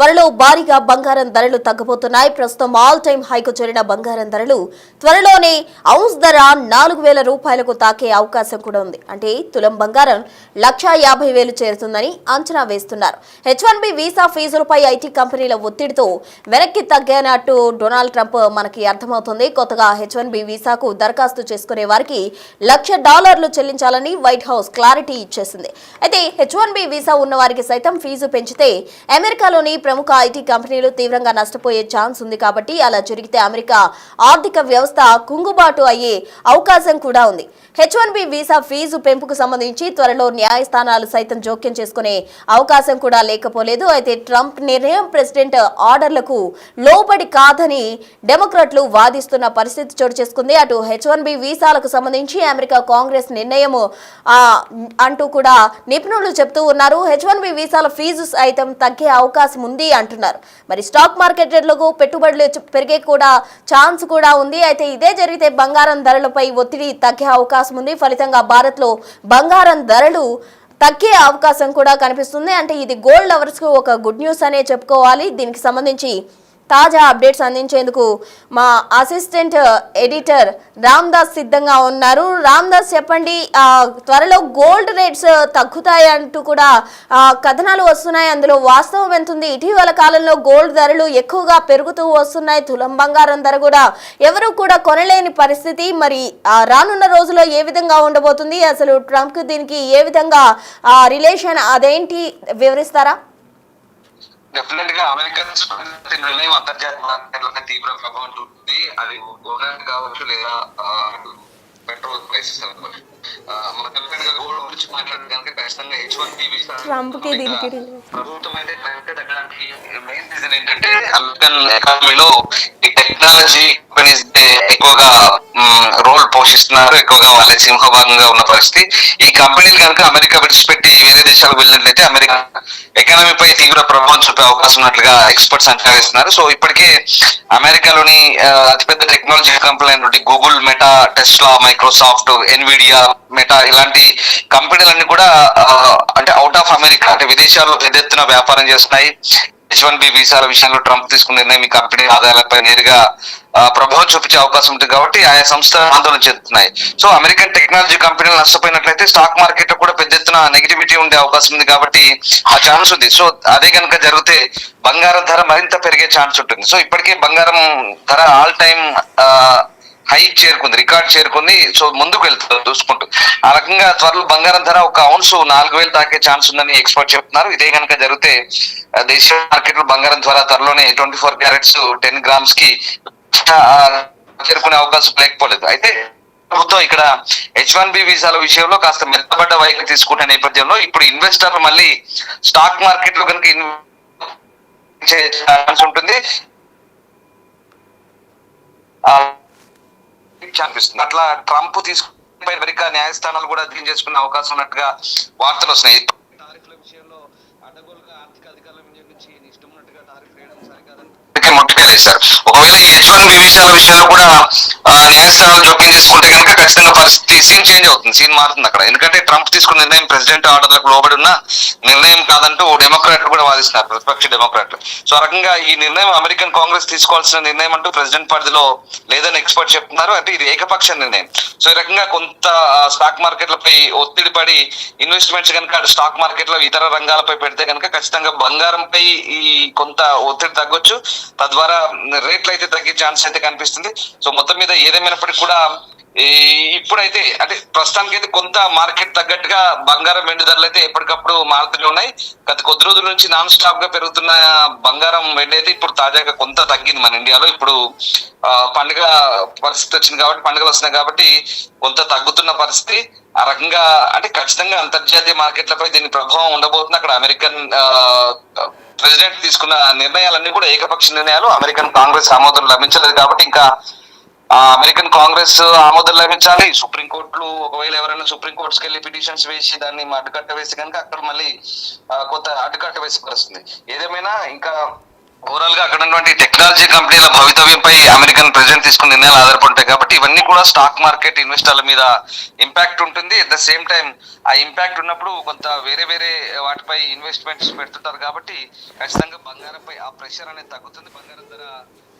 త్వరలో భారీగా బంగారం ధరలు తగ్గబోతున్నాయి. ప్రస్తుతం ఆల్ టైమ్ హైకు చేరిన బంగారం ధరలు త్వరలోనే ఔన్స్ ధర 4,000 రూపాయలకు తాకే అవకాశం కూడా ఉంది. అంటే తులం బంగారం 1,50,000 చేరుతుందని అంచనా వేస్తున్నారు. H1B వీసా ఫీజులపై ఐటీ కంపెనీల ఒత్తిడితో వెనక్కి తగ్గినట్టు డొనాల్డ్ ట్రంప్ మనకి అర్థమవుతుంది. కొత్తగా H1B వీసాకు దరఖాస్తు చేసుకునే వారికి $1,00,000 చెల్లించాలని వైట్ హౌస్ క్లారిటీ ఇచ్చేసింది. అయితే H1B వీసా ఉన్న వారికి సైతం ఫీజు పెంచితే అమెరికాలోని ప్రముఖ ఐటీ కంపెనీలు తీవ్రంగా నష్టపోయే ఛాన్స్ ఉంది. కాబట్టి అలా జరిగితే అమెరికా ఆర్థిక వ్యవస్థ కుంగుబాటు అయ్యే అవకాశం కూడా ఉంది. H1B వీసా ఫీజు పెంపుకు సంబంధించి త్వరలో న్యాయస్థానాలు సైతం జోక్యం చేసుకునే అవకాశం కూడా లేకపోలేదు. అయితే ట్రంప్ నిర్ణయం ప్రెసిడెంట్ ఆర్డర్లకు లోబడి కాదని డెమోక్రాట్లు వాదిస్తున్న పరిస్థితి చోటు చేసుకుంది. అటు H1B వీసాలకు సంబంధించి అమెరికా కాంగ్రెస్ నిర్ణయం అంటూ కూడా నిపుణులు చెప్తూ ఉన్నారు. H1B వీసాల ఫీజు సైతం తగ్గే అవకాశం ఉంది అంటున్నారు. మరి స్టాక్ మార్కెట్లకు పెట్టుబడులు పెరిగే కూడా ఛాన్స్ కూడా ఉంది. అయితే ఇదే జరిగితే బంగారం ధరలపై ఒత్తిడి తగ్గే అవకాశం ఉంది. ఫలితంగా భారత్లో బంగారం ధరలు తగ్గే అవకాశం కూడా కనిపిస్తుంది. అంటే ఇది గోల్డ్ లవర్స్ కు ఒక గుడ్ న్యూస్ అనే చెప్పుకోవాలి. దీనికి సంబంధించి తాజా అప్డేట్స్ అందించేందుకు మా అసిస్టెంట్ ఎడిటర్ రామ్దాస్ సిద్ధంగా ఉన్నారు. రామ్దాస్, చెప్పండి, త్వరలో గోల్డ్ రేట్స్ తగ్గుతాయి అంటూ కూడా కథనాలు వస్తున్నాయి. అందులో వాస్తవం ఎంత ఉంది? ఇటీవల కాలంలో గోల్డ్ ధరలు ఎక్కువగా పెరుగుతూ వస్తున్నాయి. తులం బంగారం ధర కూడా ఎవరు కూడా కొనలేని పరిస్థితి. మరి రానున్న రోజుల్లో ఏ విధంగా ఉండబోతుంది? అసలు ట్రంప్ దీనికి ఏ విధంగా రిలేషన్ అదేంటి వివరిస్తారా? డెఫినెట్ గా అమెరికన్ నిర్ణయం అంతర్జాతీయ మార్కెట్లపై తీవ్ర ప్రభావం చూపుతుంది. అది గోల్డ్ కావచ్చు లేదా పెట్రోల్ ప్రైసెస్ అవ్వచ్చు. గోల్డ్ గురించి మాట్లాడితే కనుక ఖచ్చితంగా H1B వీసా ప్రభుత్వం అయితే తగ్గడానికి మెయిన్ రీజన్ ఏంటంటే అమెరికన్ ఎకానమీలో ఈ టెక్నాలజీ కంపెనీస్ ఎక్కువగా రోల్ పోషిస్తున్నారు. ఎక్కువగా వాళ్ళ సింహభాగంగా ఉన్న పరిస్థితి. ఈ కంపెనీలు కనుక అమెరికా విడిచిపెట్టి వేరే దేశాలకు వెళ్ళినట్లయితే అమెరికా ఎకానమీపై తీవ్ర ప్రభావం చూపే అవకాశం ఉన్నట్లుగా ఎక్స్పర్ట్స్ అంచనా వేస్తున్నారు. సో ఇప్పటికే అమెరికాలోని అతిపెద్ద టెక్నాలజీ కంపెనీలు అయినటువంటి Google, meta, Tesla, Microsoft, Nvidia, meta ఇలాంటి కంపెనీలన్నీ కూడా అంటే అవుట్ ఆఫ్ అమెరికా అంటే విదేశాల్లో పెద్ద ఎత్తున వ్యాపారం చేస్తున్నాయి. H1B వీసాల విషయంలో ట్రంప్ తీసుకున్న నిర్ణయం ఈ కంపెనీ ఆదాయాలపై నేరుగా ప్రభావం చూపించే అవకాశం ఉంది. కాబట్టి ఆయా సంస్థలు ఆందోళన చెందుతున్నాయి. సో అమెరికన్ టెక్నాలజీ కంపెనీలు నష్టపోయినట్లయితే స్టాక్ మార్కెట్ లో కూడా పెద్ద ఎత్తున నెగిటివిటీ ఉండే అవకాశం ఉంది. కాబట్టి ఆ ఛాన్స్ ఉంది. సో అదే కనుక జరిగితే బంగారం ధర మరింత పెరిగే ఛాన్స్ ఉంటుంది. సో ఇప్పటికే బంగారం ధర ఆల్ టైమ్ హైక్ చేరుకుంది, రికార్డ్ చేరుకుంది. సో ముందుకు వెళ్తుంది చూసుకుంటూ. ఆ రకంగా త్వరలో బంగారం ధర ఒక ఔన్స్ 4,000 తాకే ఛాన్స్ ఉందని ఎక్స్పర్ట్ చెప్తున్నారు. ఇదే కనుక జరిగితే దేశీయ మార్కెట్ లో బంగారం ధర త్వరలోనే 24 క్యారెట్స్ 10 గ్రామ్స్ కి చేరుకునే అవకాశం లేకపోలేదు. అయితే ప్రభుత్వం ఇక్కడ H1B వీసాల విషయంలో కాస్త మెత్తబడ్డ వైఖరి తీసుకునే నేపథ్యంలో ఇప్పుడు ఇన్వెస్టర్లు మళ్ళీ స్టాక్ మార్కెట్ లో కనుక ఛాన్స్ ఉంటుంది అనిపిస్తుంది. అట్లా ట్రంప్ తీసుకునే అమెరికా న్యాయస్థానాలు కూడా అధ్యయనం చేసుకునే అవకాశం ఉన్నట్టుగా వార్తలు వస్తున్నాయి. టారిఫ్ల విషయంలో అడ్డగోలుగా ఆర్థిక అధికారుల వినియోగించి ఇష్టం ఉన్నట్టుగా టారిఫ్ వేయడం సరికాదని మొట్టకేస్తారు. ఒకవేళ ఈ H1B వీసాల విషయంలో కూడా న్యాయస్థానాలు జోక్యం చేసుకుంటే కనుక ఖచ్చితంగా పరిస్థితి సీన్ చేంజ్ అవుతుంది, సీన్ మారుతుంది అక్కడ. ఎందుకంటే ట్రంప్ తీసుకున్న నిర్ణయం ప్రెసిడెంట్ ఆర్డర్లకు లోబడి ఉన్న నిర్ణయం కాదంటూ డెమోక్రాట్లు కూడా వాదిస్తున్నారు, ప్రతిపక్ష డెమోక్రాట్లు. సో ఆ రకంగా ఈ నిర్ణయం అమెరికన్ కాంగ్రెస్ తీసుకోవాల్సిన నిర్ణయం అంటూ ప్రెసిడెంట్ పరిధిలో లేదని ఎక్స్పర్ట్ చెప్తున్నారు. అంటే ఇది ఏకపక్ష నిర్ణయం. సో ఈ రకంగా కొంత స్టాక్ మార్కెట్లపై ఒత్తిడి పడి ఇన్వెస్ట్మెంట్స్ కనుక స్టాక్ మార్కెట్ లో ఇతర రంగాలపై పెడితే కనుక ఖచ్చితంగా బంగారంపై ఈ కొంత ఒత్తిడి తగ్గొచ్చు. తద్వారా రేట్లు అయితే తగ్గే ఛాన్స్ అయితే కనిపిస్తుంది. సో మొత్తం మీద ఏదేమైనప్పటికీ కూడా ఇప్పుడైతే అంటే ప్రస్తుతానికి అయితే కొంత మార్కెట్ తగ్గట్టుగా బంగారం, వెండి ధరలు అయితే ఎప్పటికప్పుడు మారుతూనే ఉన్నాయి. గత కొద్ది రోజుల నుంచి నాన్ స్టాప్ గా పెరుగుతున్న బంగారం, వెండి అయితే ఇప్పుడు తాజాగా కొంత తగ్గింది మన ఇండియాలో. ఇప్పుడు పండుగ పరిస్థితి వచ్చింది కాబట్టి, పండుగలు వస్తున్నాయి కాబట్టి కొంత తగ్గుతున్న పరిస్థితి. ఆ రకంగా అంటే ఖచ్చితంగా అంతర్జాతీయ మార్కెట్లపై దీని ప్రభావం ఉండబోతుంది. అక్కడ అమెరికన్ ప్రెసిడెంట్ తీసుకున్న నిర్ణయాలన్నీ కూడా ఏకపక్ష నిర్ణయాలు. అమెరికన్ కాంగ్రెస్ ఆమోదం లభించలేదు కాబట్టి ఇంకా అమెరికన్ కాంగ్రెస్ ఆమోదం లభించాలి. సుప్రీంకోర్టులు ఒకవేళ ఎవరైనా సుప్రీంకోర్టుకి వెళ్ళి పిటిషన్స్ వేసి దాన్ని అడ్డుకట్ట వేసి కనుక అక్కడ మళ్ళీ కొత్త అడ్డుకట్ట వేసి వస్తుంది. ఏదేమైనా ఇంకా ఓవరాల్ గా అక్కడ ఉన్నటువంటి టెక్నాలజీ కంపెనీల భవితవ్యంపై అమెరికన్ ప్రెసిడెంట్ తీసుకున్న నిర్ణయాలు ఆధారపడతాయి కాబట్టి ఇవన్నీ కూడా స్టాక్ మార్కెట్ ఇన్వెస్టర్ల మీద ఇంపాక్ట్ ఉంటుంది. అట్ ద సేమ్ టైం ఆ ఇంపాక్ట్ ఉన్నప్పుడు కొంత వేరే వేరే వాటిపై ఇన్వెస్ట్మెంట్స్ పెడుతుంటారు కాబట్టి ఖచ్చితంగా బంగారంపై ఆ ప్రెషర్ అనేది తగ్గుతుంది, బంగారం ధర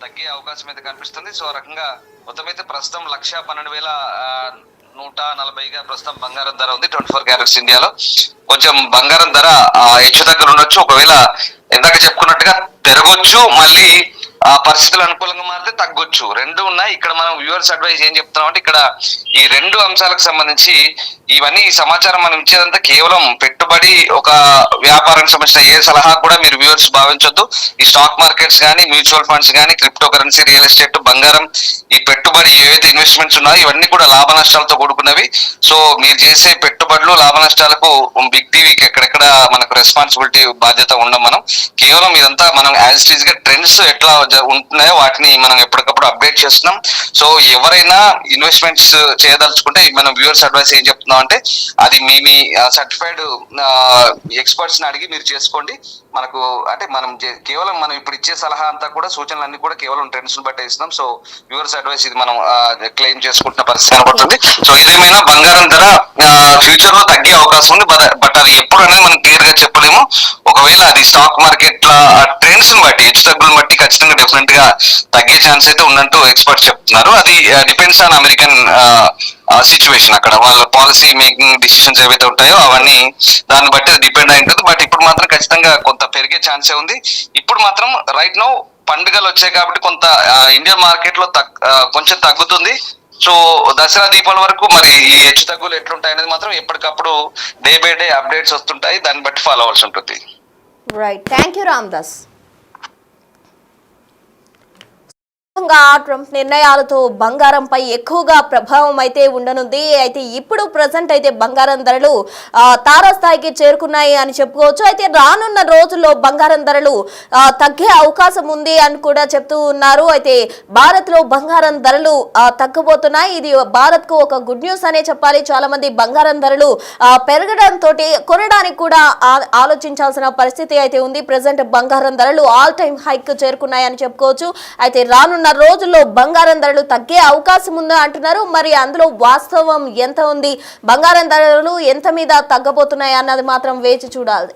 తగ్గే అవకాశం అయితే కనిపిస్తుంది. సో ఆ రకంగా మొత్తం అయితే ప్రస్తుతం 1,12,140గా ప్రస్తుతం బంగారం ధర ఉంది 24 క్యారెట్స్ ఇండియాలో. కొంచెం బంగారం ధర హెచ్చు తగ్గులు ఉండొచ్చు, ఒకవేళ ఇందాక చెప్పుకున్నట్టుగా పెరగొచ్చు, మళ్ళీ ఆ పరిస్థితులు అనుకూలంగా మారితే తగ్గొచ్చు, రెండు ఉన్నాయి. ఇక్కడ మనం వ్యూవర్స్ అడ్వైజ్ ఏం చెప్తున్నాం అంటే ఇక్కడ ఈ రెండు అంశాలకు సంబంధించి ఈ సమాచారం మనం ఇచ్చేదంతా కేవలం పెట్టుబడి ఒక వ్యాపారానికి సంబంధించిన ఏ సలహా కూడా మీరు వ్యూవర్స్ భావించొద్దు. ఈ స్టాక్ మార్కెట్స్ కానీ, మ్యూచువల్ ఫండ్స్ కానీ, క్రిప్టో కరెన్సీ, రియల్ ఎస్టేట్, బంగారం, ఈ పెట్టుబడి ఏవైతే ఇన్వెస్ట్మెంట్స్ ఉన్నాయో ఇవన్నీ కూడా లాభ నష్టాలతో కూడుకున్నవి. సో మీరు చేసే పెట్టుబడులు లాభ నష్టాలకు బిగ్ టీవీకి ఎక్కడెక్కడ మనకు రెస్పాన్సిబిలిటీ బాధ్యత ఉండం. మనం కేవలం ఇదంతా మనం యాజ్ ఇట్ ఈస్ గా ట్రెండ్స్ ఎట్లా ఉంటున్నాయో వాటిని మనం ఎప్పటికప్పుడు అప్డేట్ చేస్తున్నాం. సో ఎవరైనా ఇన్వెస్ట్మెంట్స్ చేయదలుచుకుంటే మనం వ్యూవర్స్ అడ్వైస్ ఏం చెప్తున్నాం అంటే అది మీ సర్టిఫైడ్ ఎక్స్పర్ట్స్ ని అడిగి మీరు చేసుకోండి. మనకు అంటే కేవలం మనం ఇప్పుడు ఇచ్చే సలహా అంతా కూడా సూచనలు అన్ని కూడా కేవలం ట్రెండ్స్ బట్టే ఇస్తున్నాం. సో వ్యూవర్స్ అడ్వైస్ ఇది మనం క్లెయిమ్ చేసుకుంటున్న పరిస్థితి కనబడుతుంది. సో ఏదేమైనా బంగారం ధర ఫ్యూచర్ లో తగ్గే అవకాశం ఉంది, బట్ అది ఎప్పుడు అనేది మనం క్లియర్ గా చెప్పలేము. ఒకవేళ అది స్టాక్ మార్కెట్ ట్రెండ్స్ బట్టి, హెచ్చు తగ్గులను బట్టి ఖచ్చితంగా డెఫినెట్ గా తగ్గే ఛాన్స్ అయితే ఉన్నట్టు ఎక్స్పర్ట్స్ చెప్తున్నారు. అది డిపెండ్స్ ఆన్ అమెరికన్ సిచ్యువేషన్, అక్కడ వాళ్ళ పాలసీ మేకింగ్ డిసిషన్స్ ఏవైతే ఉంటాయో అవన్నీ దాన్ని బట్టి డిపెండ్ అయి ఉంటుంది. బట్ ఇప్పుడు మాత్రం ఖచ్చితంగా కొంత పెరిగే ఛాన్సే ఉంది. ఇప్పుడు మాత్రం రైట్ నౌ పండుగలు వచ్చాయి కాబట్టి కొంత ఇండియన్ మార్కెట్ లో కొంచెం తగ్గుతుంది. సో దసరా దీపాల వరకు మరి ఈ హెచ్చు తగ్గులు ఎట్లుంటాయి అనేది మాత్రం ఎప్పటికప్పుడు డే బై డే అప్డేట్స్ వస్తుంటాయి, దాన్ని బట్టి ఫాలో అవ్వాల్సి ఉంటుంది. Right, thank you Ramdas. Trump నిర్ణయాలతో బంగారంపై ఎక్కువగా ప్రభావం అయితే ఉండనుంది. అయితే ఇప్పుడు ప్రజెంట్ అయితే బంగారం ధరలు తారాస్థాయికి చేరుకున్నాయి అని చెప్పుకోవచ్చు. అయితే రానున్న రోజుల్లో బంగారం ధరలు తగ్గే అవకాశం ఉంది అని కూడా చెప్తూ ఉన్నారు. అయితే భారత్ లో బంగారం ధరలు తగ్గబోతున్నాయి. ఇది భారత్ కు ఒక గుడ్ న్యూస్ అనే చెప్పాలి. చాలా మంది బంగారం ధరలు పెరగడంతో కొనడానికి కూడా ఆలోచించాల్సిన పరిస్థితి అయితే ఉంది. ప్రజెంట్ బంగారం ధరలు ఆల్ టైమ్ హైక్ చేరుకున్నాయి అని చెప్పుకోవచ్చు. అయితే రానున్న రోజుల్లో బంగారం ధరలు తగ్గే అవకాశం ఉందా అంటున్నారు. మరి అందులో వాస్తవం ఎంత ఉంది, బంగారం ధరలు ఎంత మీద తగ్గబోతున్నాయి అన్నది మాత్రం వేచి చూడాలి.